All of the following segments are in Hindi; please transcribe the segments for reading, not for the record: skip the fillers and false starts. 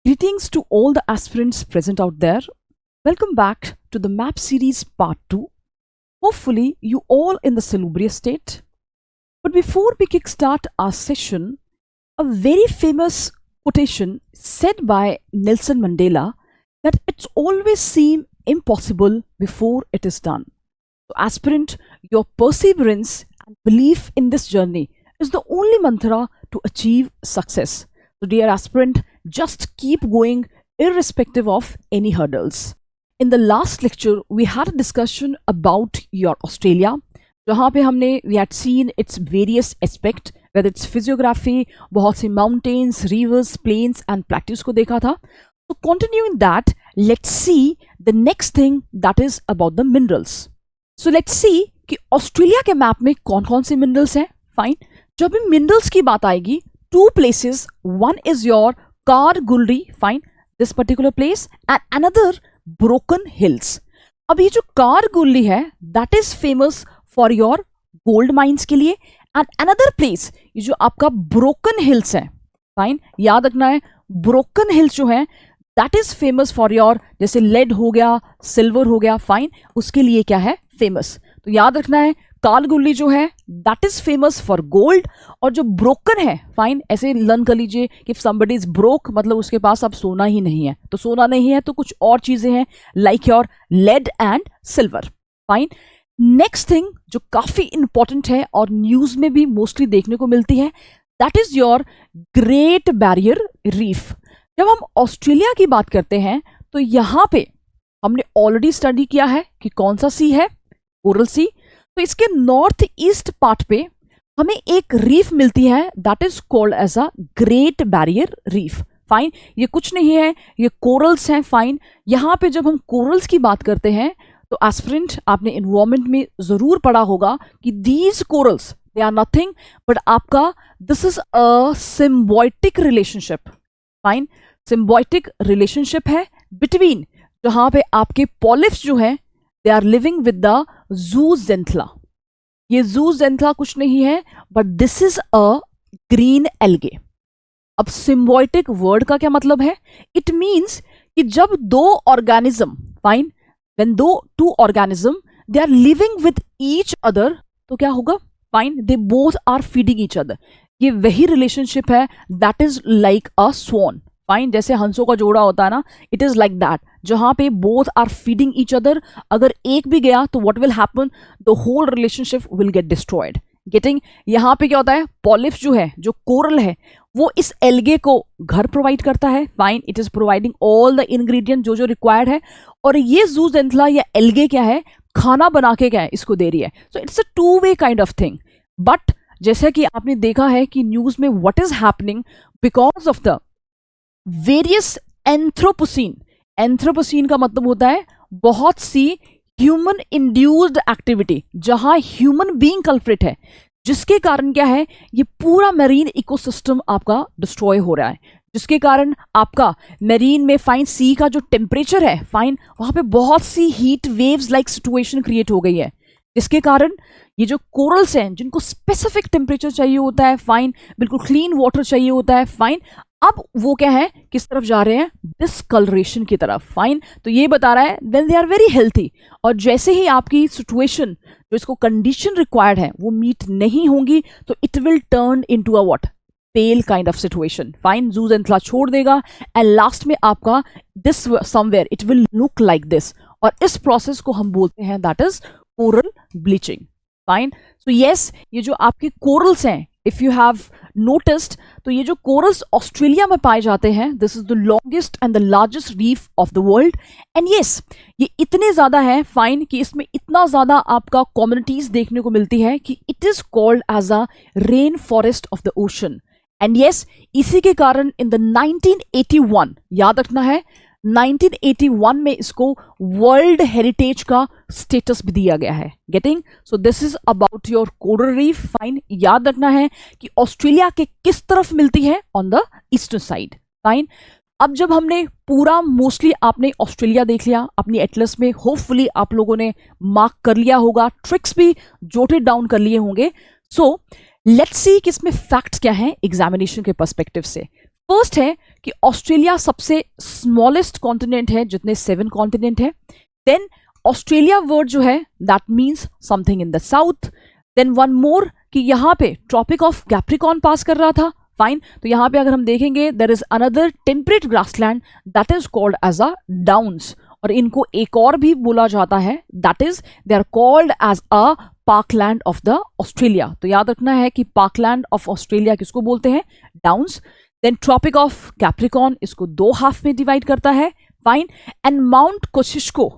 Greetings to all the aspirants present out there. Welcome back to the map series part 2. Hopefully, you all in the salubrious state. But before we kickstart our session, a very famous quotation said by Nelson Mandela that it's always seem impossible before it is done. So, aspirant, your perseverance and belief in this journey is the only mantra to achieve success. So, dear aspirant, just keep going irrespective of any hurdles. In the last lecture, we had a discussion about your Australia, जहाँ पे हमने we had seen its various aspect, whether it's physiography, बहुत से mountains, rivers, plains and plateaus को देखा था. So continuing that, let's see the next thing that is about the minerals. So let's see कि ऑस्ट्रेलिया के मैप में कौन कौन से मिनरल्स हैं. फाइन, जब भी मिनरल्स की बात आएगी, two places, one is your Kalgoorlie, fine, this particular place, and another Broken Hills. अब ये जो Kalgoorlie है, that is famous for your gold mines के लिए, and another place, ये जो आपका Broken Hills है, fine, याद रखना है, Broken Hills जो है, that is famous for your, जैसे lead हो गया, silver हो गया, fine, उसके लिए क्या है, famous. तो याद रखना है, कालगुल्ली जो है that is famous for gold, और जो ब्रोकन है, फाइन, ऐसे लर्न कर लीजिए कि समबडी इज ब्रोक मतलब उसके पास अब सोना ही नहीं है, तो सोना नहीं है तो कुछ और चीजें हैं like your lead and silver. Fine, next thing जो काफी इंपॉर्टेंट है और न्यूज में भी मोस्टली देखने को मिलती है, that is your great barrier reef. जब हम ऑस्ट्रेलिया की बात करते हैं तो यहाँ पे हमने ऑलरेडी स्टडी किया है कि कौन सा सी है, कोरल सी. तो इसके नॉर्थ ईस्ट पार्ट पे हमें एक रीफ मिलती है that is called as a great barrier reef. Fine, ये कुछ नहीं है, ये कोरल्स हैं. फाइन, यहाँ पे जब हम कोरल्स की बात करते हैं तो एस्पिरेंट आपने एनवायरमेंट में जरूर पढ़ा होगा कि these corals they are nothing but आपका this is a symbiotic relationship. Fine, symbiotic relationship है बिटवीन, जहां पे आपके पॉलिप्स जो है they are living with the zooxanthellae. ये zooxanthellae कुछ नहीं है but this is a green algae. अब symbiotic word का क्या मतलब है? It means कि जब दो organism, fine, when two organism they are living with each other, तो क्या होगा? Fine, they both are feeding each other. ये वही relationship है that is like a swan. Fine, जैसे हंसों का जोड़ा होता है ना, इट इज लाइक दैट, जहां पे both are feeding each other. अगर एक भी गया तो what will happen, the whole relationship will get destroyed. Getting, यहाँ पे क्या होता है, पॉलिप्स जो है, जो कोरल है, वो इस एल्गे को घर प्रोवाइड करता है. Fine, it is providing all the ingredient जो रिक्वायर्ड है, और ये zooxanthellae या एल्गे क्या है, खाना बना के क्या है, इसको दे रही है. So it's a two way kind of thing. But जैसा कि आपने देखा है कि न्यूज में what is happening because of the various anthropocene. Anthropocene का मतलब होता है बहुत सी ह्यूमन इंड्यूस्ड एक्टिविटी, जहां ह्यूमन बीइंग कल्प्रिट है, जिसके कारण क्या है, ये पूरा मेरीन इकोसिस्टम आपका डिस्ट्रॉय हो रहा है, जिसके कारण आपका मेरीन में फाइन सी का जो टेम्परेचर है, फाइन, वहां पे बहुत सी heat waves like situation create हो गई है, जिसके कारण ये जो कोरल्स हैं जिनको स्पेसिफिक टेम्परेचर चाहिए होता है, फाइन, बिल्कुल क्लीन वाटर चाहिए होता है, फाइन, अब वो क्या है, किस तरफ जा रहे हैं, डिस्कलरेशन की तरफ. फाइन, तो ये बता रहा है when they are very healthy, और जैसे ही आपकी सिचुएशन जो इसको कंडीशन रिक्वायर्ड है वो मीट नहीं होंगी तो it will turn into a what, pale kind of situation. Fine, zooxanthellae छोड़ देगा एंड लास्ट में आपका this somewhere it will look like this, और इस प्रोसेस को हम बोलते हैं that is coral bleaching. Fine, so yes, ये जो आपके कोरल्स हैं, इफ यू हैव नोटिस्ड, तो ये जो कोरल्स ऑस्ट्रेलिया में पाए जाते हैं, this is the longest and the largest reef of the world. And yes, ये इतने ज्यादा है, फाइन, कि इसमें इतना ज्यादा आपका कम्युनिटीज देखने को मिलती है कि it is called as a rain forest of the ocean. And yes, इसी के कारण इन द 1981, याद रखना है, 1981 में इसको वर्ल्ड हेरिटेज का स्टेटस भी दिया गया है. Getting, so this is about your coral reef. Fine, याद रखना है कि ऑस्ट्रेलिया के किस तरफ मिलती है, on the eastern side. Fine, अब जब हमने पूरा मोस्टली आपने ऑस्ट्रेलिया देख लिया अपनी एटलस में, होपफुली आप लोगों ने मार्क कर लिया होगा, ट्रिक्स भी जोटेड डाउन कर लिए होंगे. सो लेट्स सी कि इसमें फैक्ट्स क्या हैं एग्जामिनेशन के पर्सपेक्टिव से. फर्स्ट है कि ऑस्ट्रेलिया सबसे स्मॉलेस्ट कॉन्टिनेंट है, जितने 7 कॉन्टिनेंट है। देन ऑस्ट्रेलिया वर्ड जो है that means something in the south. Then one more कि यहाँ पे ट्रॉपिक ऑफ कैप्रिकॉर्न पास कर रहा था, फाइन। तो यहाँ पे अगर हम देखेंगे there is another temperate grassland that is called as a downs, और इनको एक और भी बोला जाता है that is they are called as a parkland of the Australia. तो याद रखना है कि पार्कलैंड ऑफ ऑस्ट्रेलिया किसको बोलते हैं, downs. Then tropic of Capricorn इसको 2 हाफ में डिवाइड करता है, fine. And mount Kosciuszko,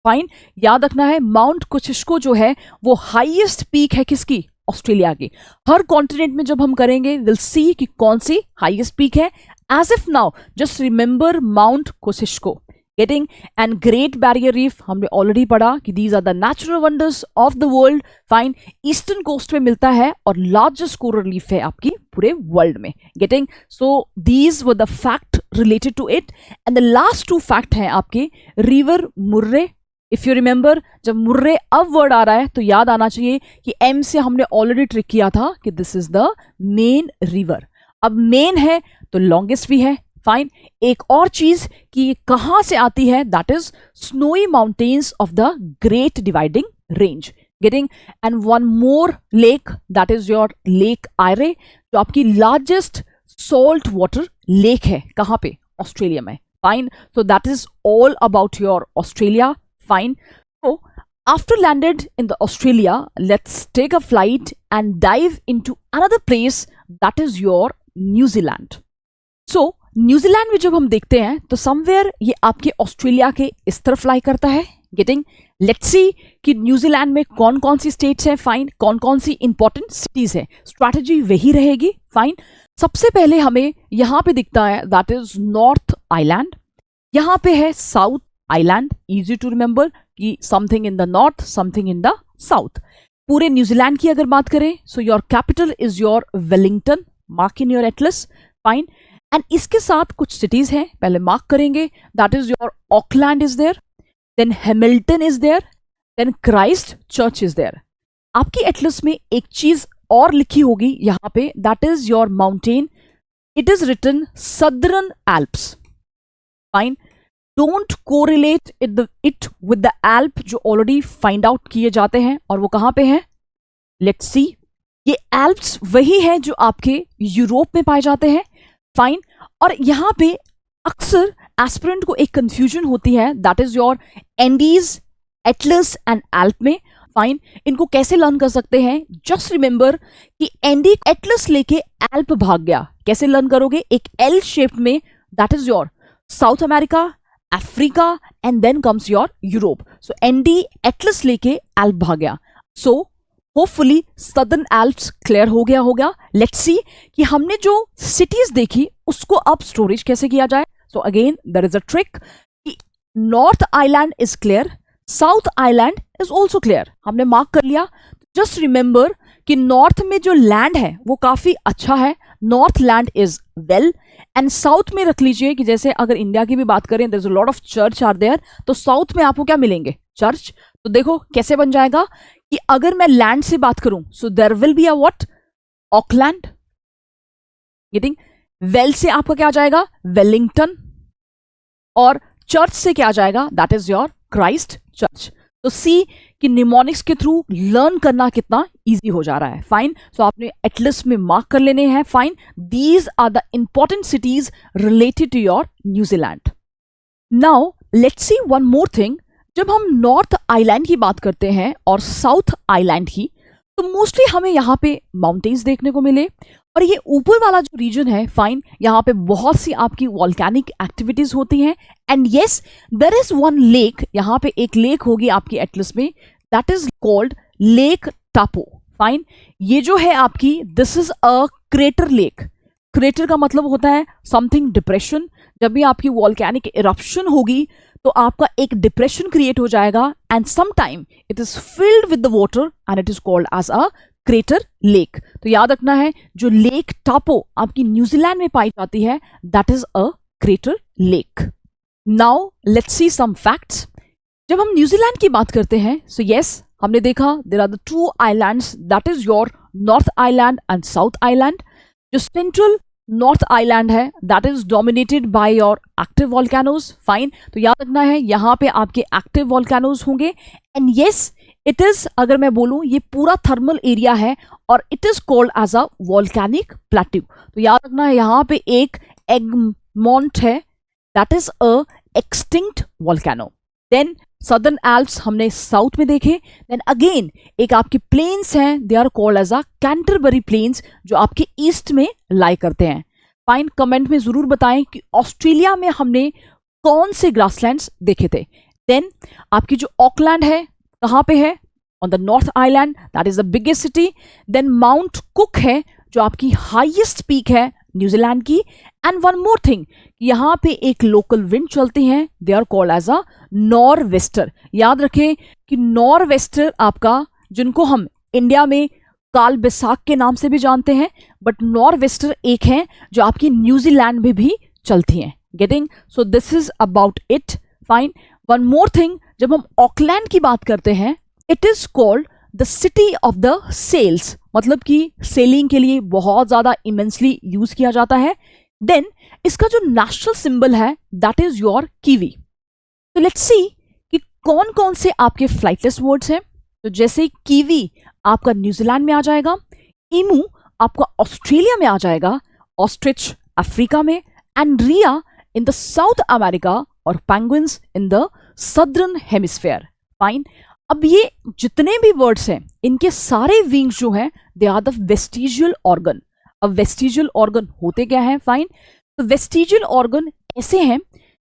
fine, याद रखना है माउंट कोसिस्को जो है वो हाईएस्ट पीक है किसकी, ऑस्ट्रेलिया की। हर कॉन्टिनेंट में जब हम करेंगे विल सी कि कौन सी हाईएस्ट पीक है। As if now just remember Mount Kosciuszko, getting. And Great barrier Reef हमने ऑलरेडी पढ़ा कि these are the natural wonders of the world, fine. Eastern coast पे मिलता है और लार्जेस्ट कोरल रीफ है आपकी पूरे वर्ल्ड में, getting. So these were the fact related to it. And the last 2 fact हैं आपके river Murray. If you remember जब मुर्रे अब वर्ड आ रहा है तो याद आना चाहिए कि एम से हमने ऑलरेडी ट्रिक किया था कि this is the main river. अब मेन है तो लॉन्गेस्ट भी है, फाइन। एक और चीज कि कहां से आती है that is snowy mountains of the great dividing range, getting. And one more lake that is your lake Ayre, जो आपकी लार्जेस्ट सॉल्ट वाटर लेक है, कहां पे, ऑस्ट्रेलिया में, fine. So that is all about your Australia, fine. So after landed in the Australia, let's take a flight and dive into another place that is your New Zealand. So New Zealand में जब हम देखते हैं तो समवेयर ये आपके ऑस्ट्रेलिया के इस तरफ फ्लाई करता है, गेटिंग। लेट्स सी कि न्यूजीलैंड में कौन कौन सी स्टेट्स हैं, फाइन, कौन कौन सी इंपॉर्टेंट सिटीज है। स्ट्रैटेजी वही रहेगी, फाइन। सबसे पहले हमें यहां पे दिखता है दैट इज नॉर्थ आइलैंड, यहां पे है south island, easy to remember कि something in the north something in the south. पूरे न्यूजीलैंड की अगर बात करें so your capital is your Wellington, mark in your atlas, fine. And इसके साथ कुछ सिटीज हैं, पहले मार्क करेंगे, that is your Auckland is there, then Hamilton is there, then Christchurch is there. आपकी एटलस में एक चीज और लिखी होगी यहां पे, that is your mountain, it is written Southern Alps, fine. Don't correlate it with the Alp जो ऑलरेडी फाइंड आउट किए जाते हैं, और वो कहां पे हैं, लेट्स सी। ये एल्प्स वही है जो आपके यूरोप में पाए जाते हैं, फाइन। और यहां पे अक्सर एस्पिरेंट को एक कंफ्यूजन होती है that is your Andes, Atlas and Alp में, फाइन। इनको कैसे लर्न कर सकते हैं, जस्ट रिमेंबर कि एंडी एटलस लेके एल्प भाग गया, कैसे लर्न करोगे, एक एल शेप में, that is your South America, Africa and then comes your Europe. So Andy Atlas लेके एल्प भाग गया। So hopefully Southern Alps clear हो गया होगा। लेट्स सी कि हमने जो सिटीज देखी उसको अब स्टोरेज कैसे किया जाए। So again there is a trick कि north island is clear, south island is also clear, हमने मार्क कर लिया। जस्ट रिमेंबर कि नॉर्थ में जो लैंड है वो काफी अच्छा है, north land is well. And south में रख लीजिए कि जैसे अगर इंडिया की भी बात करें there is a lot of church are there, तो साउथ में आपको क्या मिलेंगे, चर्च। तो देखो कैसे बन जाएगा कि अगर मैं लैंड से बात करूं so there will be a what, Auckland, getting. Well से आपका क्या आ जाएगा, वेलिंगटन, और चर्च से क्या आ जाएगा, that is your Christ church. तो सी कि निमोनिक्स के थ्रू लर्न करना कितना इजी हो जा रहा है, फाइन। सो आपने एटलस में मार्क कर लेने हैं, fine. These are the important cities related to your New Zealand. Now let's see one more thing, जब हम नॉर्थ आइलैंड की बात करते हैं और साउथ आइलैंड की, तो मोस्टली हमें यहाँ पे माउंटेन्स देखने को मिले, और ये ऊपर वाला जो रीजन है, फाइन, यहाँ पे बहुत सी आपकी वॉल्केनिक एक्टिविटीज होती हैं। And yes there is one lake, यहाँ पे एक लेक होगी आपकी एटलस में, that is called Lake Taupo, fine. ये जो है आपकी, this is a crater lake. Crater का मतलब होता है समथिंग डिप्रेशन। जब भी आपकी वॉल्केनिक इरप्शन होगी तो आपका एक डिप्रेशन क्रिएट हो जाएगा, and some time it is filled with the water and it is called as a crater lake. तो याद रखना है जो लेक टापो आपकी न्यूजीलैंड में पाई जाती है that is a crater lake. Now let's see some facts. जब हम न्यूजीलैंड की बात करते हैं सो यस हमने देखा there are the 2 islands, that is your north island and south island. जो सेंट्रल नॉर्थ आइलैंड है that is dominated by your active volcanoes, fine. तो याद रखना है यहाँ पे आपके एक्टिव वॉल्केनोज होंगे। एंड यस इट इज, अगर मैं बोलूँ ये पूरा थर्मल एरिया है और it is called as a volcanic plateau. तो याद रखना है यहाँ पे एक एगमोंट है that is a extinct volcano. Then southern Alps हमने साउथ में देखे। देन अगेन एक आपके प्लेन्स हैं, they are called as a Canterbury plains, जो आपके ईस्ट में लाई करते हैं। फाइन, कमेंट में जरूर बताएं कि ऑस्ट्रेलिया में हमने कौन से ग्रासलैंड्स देखे थे। देन आपकी जो ऑकलैंड है कहाँ पे है, on the north island, that is the biggest city. Then Mount Cook है जो आपकी हाईएस्ट पीक है न्यूजीलैंड की। एंड वन मोर थिंग, यहाँ पे एक लोकल विंड चलती हैं, they are called as a nor'wester. याद रखें कि नॉरवेस्टर आपका, जिनको हम इंडिया में काल बैसाख के नाम से भी जानते हैं, बट नॉरवेस्टर एक हैं जो आपकी न्यूजीलैंड में भी चलती हैं। Getting, so this is about it. Fine, one more thing, जब हम ऑकलैंड की बात करते हैं, it is called the city of the sails, मतलब कि सेलिंग के लिए बहुत ज्यादा इमेंसली यूज किया जाता है। देन इसका जो नेशनल सिंबल है दैट इज योर कीवी। तो लेट्स सी कि कौन कौन से आपके फ्लाइटलेस वर्ड्स हैं। तो जैसे कीवी आपका न्यूजीलैंड में आ जाएगा, इमू आपका ऑस्ट्रेलिया में आ जाएगा, ऑस्ट्रिच अफ्रीका में, and rhea in the South America, और penguins in the southern hemisphere. Fine, अब ये जितने भी वर्ड्स हैं इनके सारे विंग्स जो हैं they are the vestigial organ. अब वेस्टिजियल ऑर्गन होते क्या है? फाइन, तो वेस्टिजियल ऑर्गन ऐसे हैं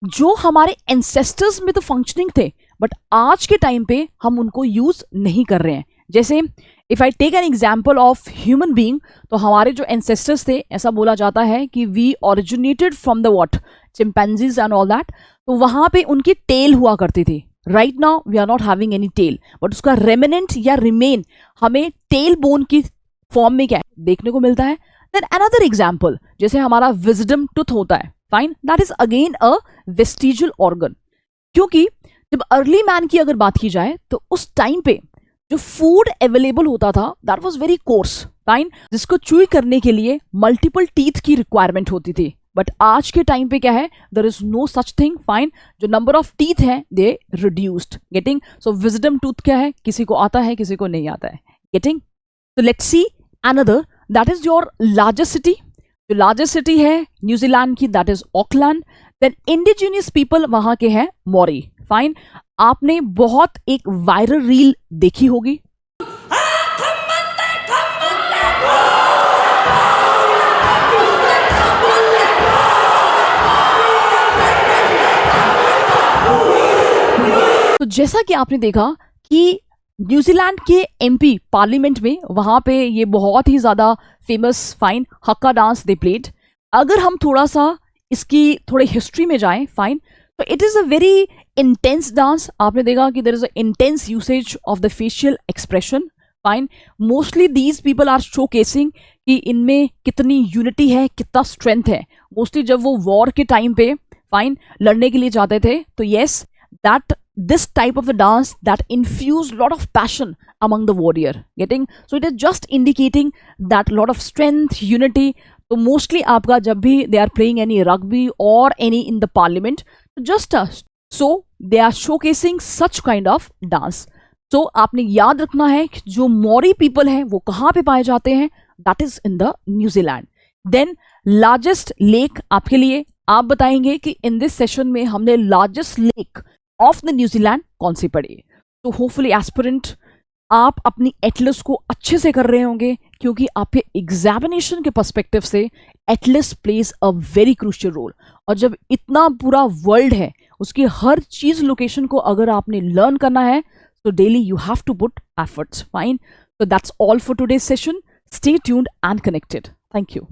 जो हमारे एंसेस्टर्स में तो फंक्शनिंग थे, बट आज के टाइम पे हम उनको यूज नहीं कर रहे हैं। जैसे if I take an example of human being, तो हमारे जो एंसेस्टर्स थे, ऐसा बोला जाता है कि we originated from the what, chimpanzees and all that. तो वहां पे उनकी टेल हुआ करती थी। Right now we are not having any tail, but उसका रेमिनेंट या रिमेन हमें टेल बोन की फॉर्म में क्या है देखने को मिलता है। देन अनदर एग्जाम्पल, जैसे हमारा विजडम टूथ होता है, fine, that is again a vestigial organ. क्योंकि जब अर्ली मैन की अगर बात की जाए तो उस टाइम पे जो फूड अवेलेबल होता था that was very course, fine, जिसको च्यू करने के लिए मल्टीपल टीथ की रिक्वायरमेंट होती थी। बट आज के टाइम पे क्या है, there is no such thing, fine, जो नंबर ऑफ टीथ हैं they reduced. Getting, so wisdom tooth क्या है, किसी को आता है किसी को नहीं आता है। गेटिंग, तो let's see another, that is your largest city. जो लार्जेस्ट सिटी है न्यूजीलैंड की that is Auckland. Then indigenous people वहां के हैं मॉरी। फाइन, आपने बहुत एक वायरल रील देखी होगी, तो जैसा कि आपने देखा कि न्यूजीलैंड के एमपी पार्लियामेंट में वहां पे ये बहुत ही ज्यादा famous, fine, hakka dance they played. अगर हम थोड़ा सा इसकी थोड़ी हिस्ट्री में जाएं, फाइन, तो it is a very intense dance. आपने देखा कि there is a intense usage of the facial expression. Fine, mostly these people are showcasing कि इनमें कितनी यूनिटी है, कितना स्ट्रेंथ है। मोस्टली जब वो वॉर के टाइम पे, फाइन, लड़ने के लिए जाते थे, तो yes, that this type of a dance that infused lot of passion among the warrior. Getting, so it is just indicating that lot of strength, unity. तो mostly आपका जब भी they are playing any rugby or any in the parliament, just so they are showcasing such kind of dance. So आपने याद रखना है कि जो मॉरी पीपल हैं वो कहाँ पे पाए जाते हैं, that is in the New Zealand. Then largest lake आपके लिए आप बताएंगे कि इन दिस सेशन में हमने largest lake of the New Zealand कौन सी पढ़ी। तो होपफुली एस्पिरेंट आप अपनी एटलस को अच्छे से कर रहे होंगे, क्योंकि आपके एग्जामिनेशन के पर्सपेक्टिव से atlas plays a very crucial role. और जब इतना पूरा वर्ल्ड है, उसकी हर चीज लोकेशन को अगर आपने लर्न करना है, तो daily you have to put efforts. Fine, so that's all for today's session. Stay tuned and connected. Thank you.